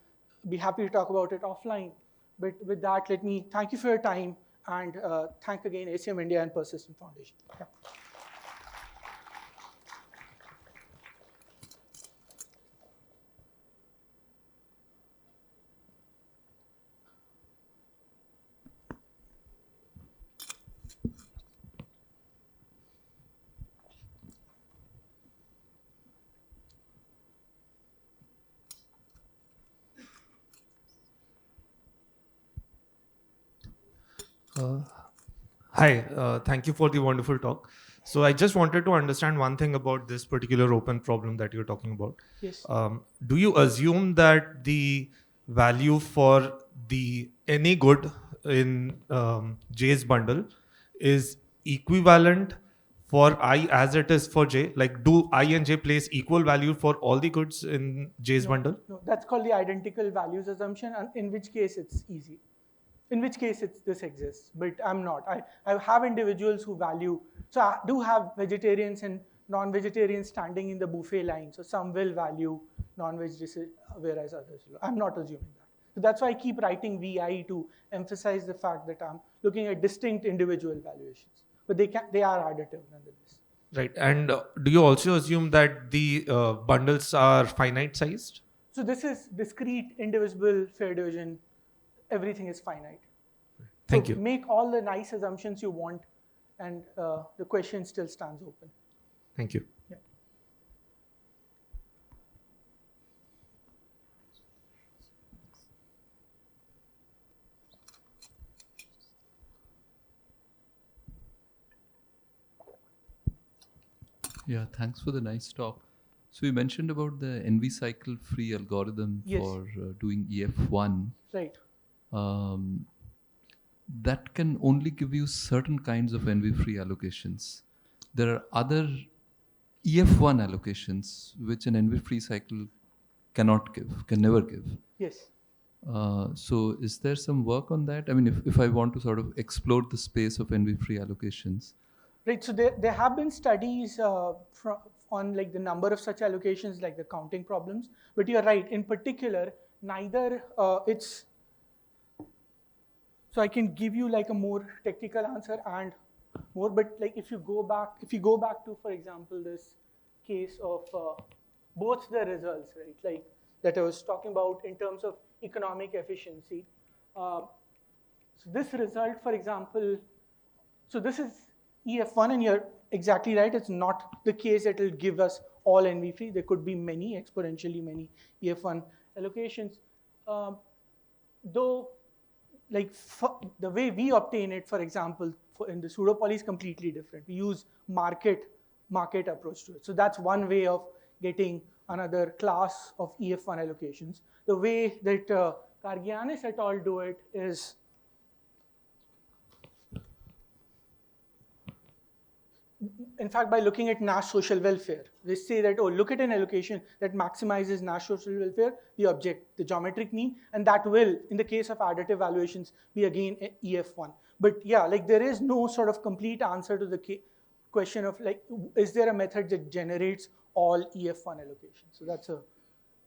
be happy to talk about it offline. But with that, let me thank you for your time and thank again ACM India and Persistent Foundation. Yeah. Hi, thank you for the wonderful talk. So I just wanted to understand one thing about this particular open problem that you're talking about. Yes. Do you assume that the value for the any good in J's bundle is equivalent for I as it is for J? Like, do I and J place equal value for all the goods in J's bundle? No, that's called the identical values assumption, and in which case it's easy. In which case this exists, but I'm not. I have individuals who value, so I do have vegetarians and non-vegetarians standing in the buffet line, so some will value non-veg dishes, whereas others will. I'm not assuming that. So that's why I keep writing VI to emphasize the fact that I'm looking at distinct individual valuations, but they are additive nonetheless. Right, and do you also assume that the bundles are finite sized? So this is discrete, indivisible, fair division. Everything is finite. Thank you. Make all the nice assumptions you want, and the question still stands open. Thank you. Yeah. Yeah, thanks for the nice talk. So you mentioned about the NV cycle free algorithm for doing EF1. Right. That can only give you certain kinds of NV-free allocations. There are other EF1 allocations which an NV-free cycle cannot give, can never give. Yes. So is there some work on that? I mean, if I want to sort of explore the space of NV-free allocations. Right, so there have been studies on like the number of such allocations, like the counting problems, but you're right, in particular, neither it's, so I can give you like a more technical answer and more, but like if you go back to, for example, this case of both the results, right, like that I was talking about in terms of economic efficiency. So this result, for example, so this is EF1, and you're exactly right, it's not the case that will give us all NV free. There could be many, exponentially many EF1 allocations. Though, like the way we obtain it, for example, in the pseudo-poly is completely different. We use market approach to it. So that's one way of getting another class of EF1 allocations. The way that Kargianis et al. Do it is, in fact, by looking at Nash social welfare. They say that, oh, look at an allocation that maximizes Nash social welfare, the object, the geometric mean, and that will, in the case of additive valuations, be again EF1. But yeah, like there is no sort of complete answer to the question of like, is there a method that generates all EF1 allocations? So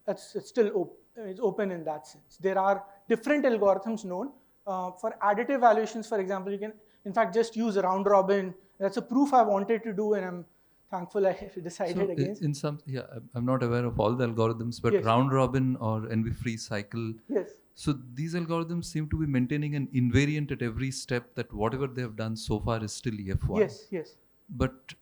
that's still it's open in that sense. There are different algorithms known. For additive valuations, for example, you can, in fact, just use round robin. That's a proof I wanted to do, and I'm thankful I decided So against. in some, yeah, I'm not aware of all the algorithms, but Yes. round robin or envy-free cycle. Yes. So these algorithms seem to be maintaining an invariant at every step, that whatever they have done so far is still EF1. Yes, yes. But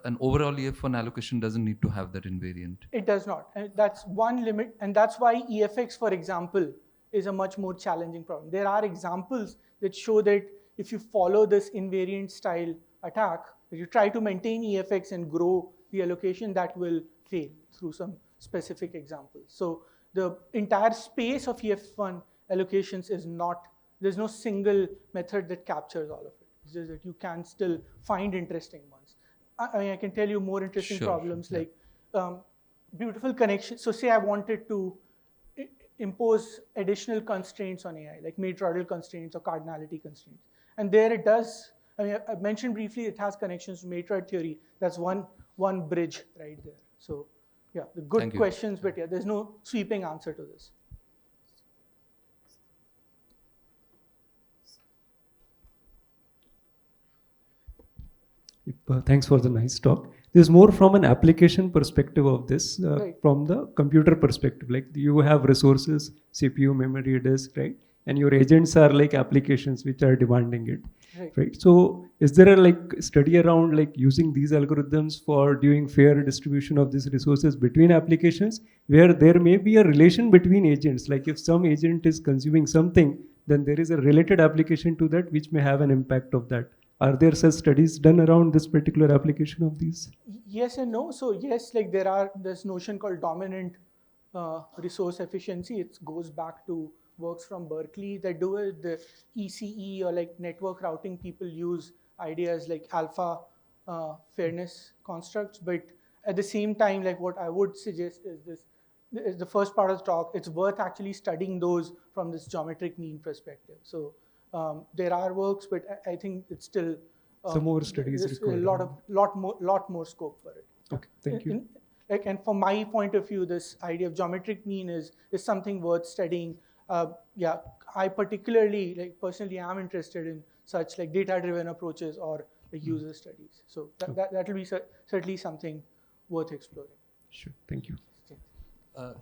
an overall EF1 allocation doesn't need to have that invariant. It does not. And that's one limit. And that's why EFX, for example, is a much more challenging problem. There are examples that show that if you follow this invariant style attack, if you try to maintain EFX and grow the allocation, that will fail through some specific examples. So the entire space of EF1 allocations is not, there's no single method that captures all of it. It's just that you can still find interesting ones. I mean, I can tell you more interesting Sure, problems yeah. like beautiful connections. So say I wanted to impose additional constraints on AI, like matroidal constraints or cardinality constraints. And there it does, I mean, I mentioned briefly it has connections to matroid theory. That's one bridge right there. So yeah, the good Thank you. questions, but yeah, there's no sweeping answer to this. Thanks for the nice talk. This is more from an application perspective of this, Right. from the computer perspective. Like you have resources, CPU, memory, disk, right? And your agents are like applications which are demanding it, right? So is there a like study around like using these algorithms for doing fair distribution of these resources between applications, where there may be a relation between agents? Like if some agent is consuming something, then there is a related application to that which may have an impact of that. Are there such studies done around this particular application of these? Yes and no. So yes, like there are this notion called dominant resource efficiency. It goes back to works from Berkeley that do it. The ECE or like network routing people use ideas like alpha fairness constructs. But at the same time, like what I would suggest is this, is the first part of the talk, it's worth actually studying those from this geometric mean perspective. So there are works, but I think it's still Some more studies there's required. a lot more scope for it. Okay, thank you. And from my point of view, this idea of geometric mean is something worth studying. Yeah, I particularly, like personally, am interested in such like data-driven approaches or like user studies. So that will be certainly something worth exploring. Sure, thank you.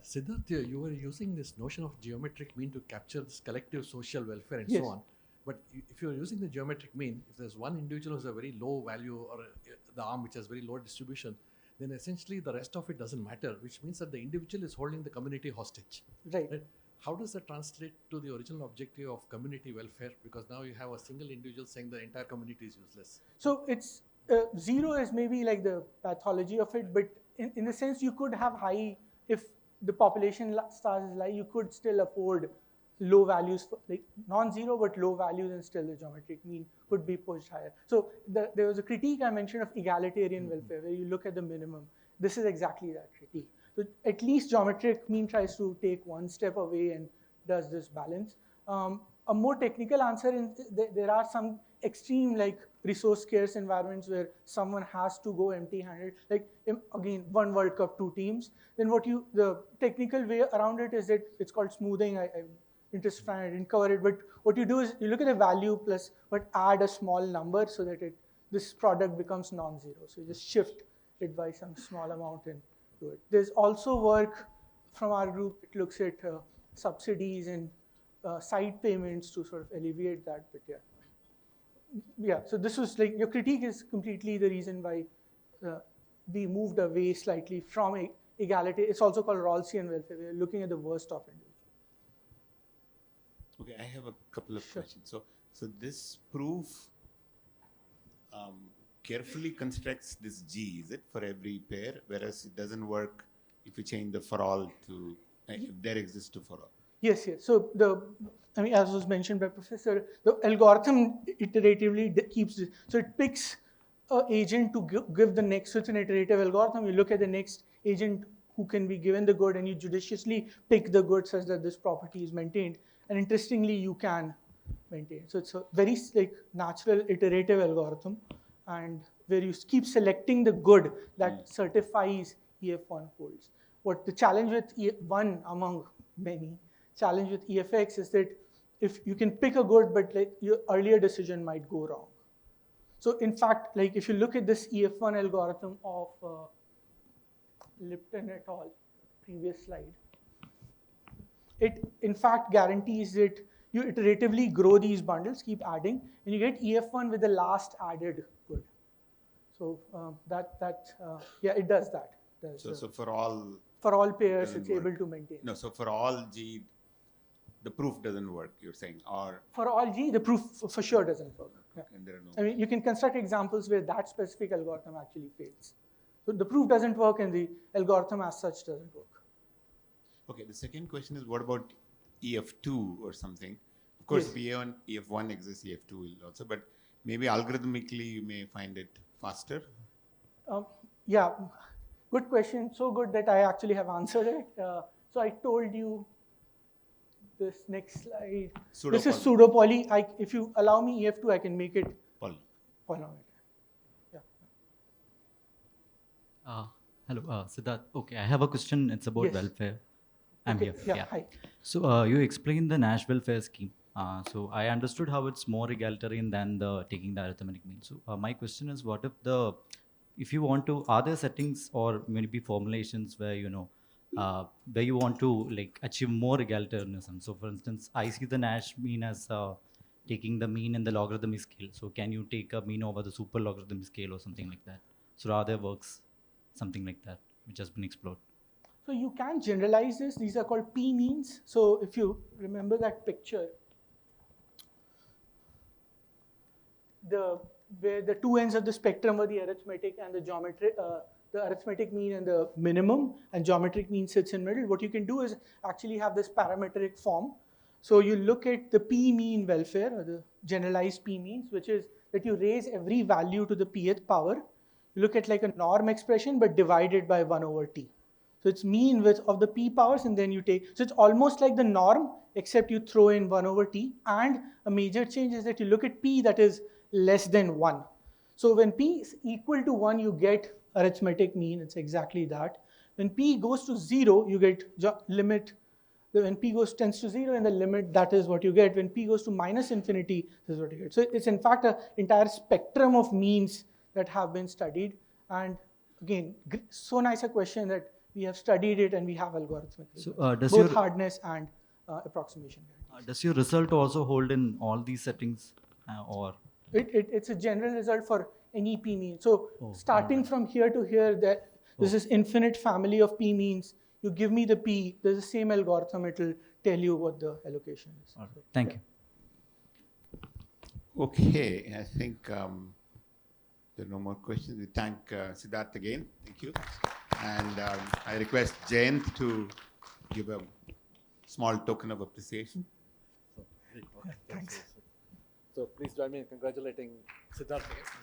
Siddharth, you were using this notion of geometric mean to capture this collective social welfare and Yes. so on. But if you're using the geometric mean, if there's one individual who has a very low value or the arm which has very low distribution, then essentially the rest of it doesn't matter, which means that the individual is holding the community hostage. Right. How does that translate to the original objective of community welfare? Because now you have a single individual saying the entire community is useless. So it's zero is maybe like the pathology of it, but in the sense you could have high, if the population stars is high, you could still afford low values, for, like non-zero but low values, and still the geometric mean could be pushed higher. So there was a critique I mentioned of egalitarian welfare, where you look at the minimum. This is exactly that critique. So at least geometric mean tries to take one step away and does this balance. A more technical answer is there are some extreme like resource scarce environments where someone has to go empty-handed. Like again, one World Cup, 2 teams. Then the technical way around it is that it's called smoothing. I didn't cover it, but what you do is you look at the value plus, but add a small number so that this product becomes non-zero. So you just shift it by some small amount and do it. There's also work from our group. It looks at subsidies and side payments to sort of alleviate that. But yeah. So this was like your critique is completely the reason why we moved away slightly from egality. It's also called Rawlsian welfare. We're looking at the worst of it. Okay, I have a couple of questions. So this proof carefully constructs this G, is it, for every pair, whereas it doesn't work if you change the for all to, if there exists to for all. Yes. So as was mentioned by Professor, the algorithm iteratively keeps this. So it picks an agent to give the next, so it's an iterative algorithm. You look at the next agent who can be given the good, and you judiciously pick the good such that this property is maintained. And interestingly, you can maintain. So it's a very like natural iterative algorithm, and where you keep selecting the good that certifies EF1 holds. What the challenge with one among many challenge with EFX is that if you can pick a good, but like your earlier decision might go wrong. So in fact, like if you look at this EF1 algorithm of Lipton et al., previous slide, it in fact guarantees that you iteratively grow these bundles, keep adding, and you get EF1 with the last added good. So yeah, it does that. So for all pairs, it's work. able to maintain. No, so for all G, the proof doesn't work, you're saying, or For all G, the proof for sure doesn't work. Yeah. and there are no. I mean, you can construct examples where that specific algorithm actually fails. So the proof doesn't work and the algorithm as such doesn't work. Okay, the second question is, what about EF2 or something? Of course, Yes. EF1 exists, EF2 will also, but maybe algorithmically you may find it faster. Yeah, good question. So good that I actually have answered it. So I told you this next slide. This is pseudo-poly. If you allow me EF2, I can make it polynomial. Yeah. Hello, Siddharth. Okay, I have a question. It's about Yes. welfare. I'm Okay, here. yeah, hi. So you explained the Nash welfare scheme. So I understood how it's more egalitarian than the taking the arithmetic mean. So my question is, what if you want to, are there settings or maybe formulations where where you want to like achieve more egalitarianism? So for instance, I see the Nash mean as taking the mean in the logarithmic scale. So can you take a mean over the super logarithmic scale or something like that? So are there works something like that which has been explored? So you can generalize this. These are called p-means. So if you remember that picture, where the two ends of the spectrum were the arithmetic and the geometric, the arithmetic mean and the minimum, and geometric mean sits in middle. What you can do is actually have this parametric form. So you look at the p-mean welfare, or the generalized p-means, which is that you raise every value to the pth power. You look at like a norm expression, but divided by 1 over t. So it's mean width of the p powers, and then you take, so it's almost like the norm, except you throw in 1 over t. And a major change is that you look at p that is less than 1. So when p is equal to 1, you get arithmetic mean. It's exactly that. When p goes to 0, you get limit. When p tends to 0 in the limit, that is what you get. When p goes to minus infinity, this is what you get. So it's in fact an entire spectrum of means that have been studied. And again, so nice a question that we have studied it and we have algorithmic results, So does both your hardness and approximation. does your result also hold in all these settings or? It's a general result for any p-mean. So starting alright. from here to here, this is infinite family of p-means. You give me the p, there's the same algorithm, it will tell you what the allocation is. Right. Thank you. Okay, I think there are no more questions. We thank Siddharth again. Thank you. And I request Jayant to give a small token of appreciation. Thanks. So please join me in congratulating Siddharth again.